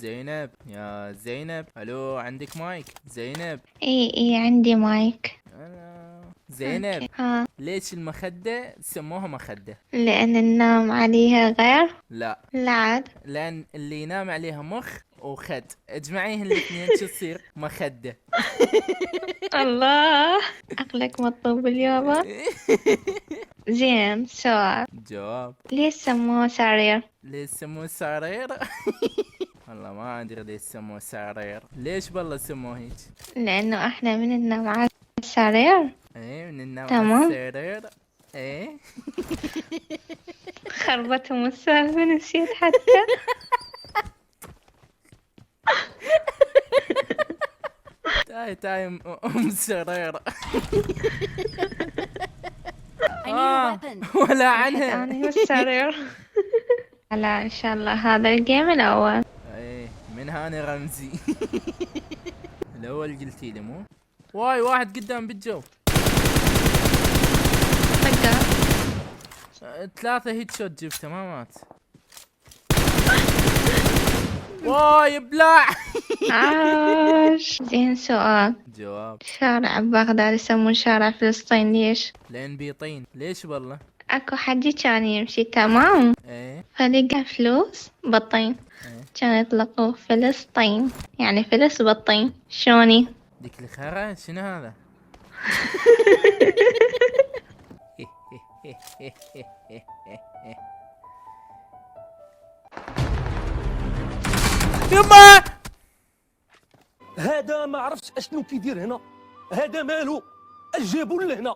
زينب يا زينب، الو عندك مايك؟ زينب. ايه عندي مايك. زينب، اوكي ها. ليش المخدة سموها مخدة؟ لأن ننام عليها غير. لا، لا عاد. لان اللي ينام عليها مخ وخد، اجمعيهن الاثنين شو تصير؟ مخدة. الله، عقلك مطلوب اليوم. زين، سؤال. جواب. ليش سموه سرير؟ ليش سموه سعرير؟ والله ما ادري ليش سموه سعرير، ليش بالله سموه هيك؟ لأنه احنا من ننام على السرير. ايه من النوم على تمام. السرير. ايه. خربتهم السالفة، نسيت حتى. تاي ام سرير. I need a weapon. ولا رحت عنها. أنا والسرير. لا إن شاء الله هذا الجيم الأول. ايه من هاني رمزي. الاول قلتي لي مو؟ واي واحد قدام بالجو. طقة. 3 هيد شوت جبته ما مات. واي بلاع. عاش. زين، سؤال. جواب. شارع بغداد يسمون شارع فلسطين ليش؟ لين بيطين، ليش والله؟ اكو حد كان يمشي تمام، ايه. فلقى فلوس بطين، ايه كان يطلقوه فلسطين، يعني فلس بطين. شوني؟ ديك الخرا شنو هذا؟ يما. هذا ما عرفتش اشنو كيدير هنا. هذا مالو؟ اجابوا لهنا.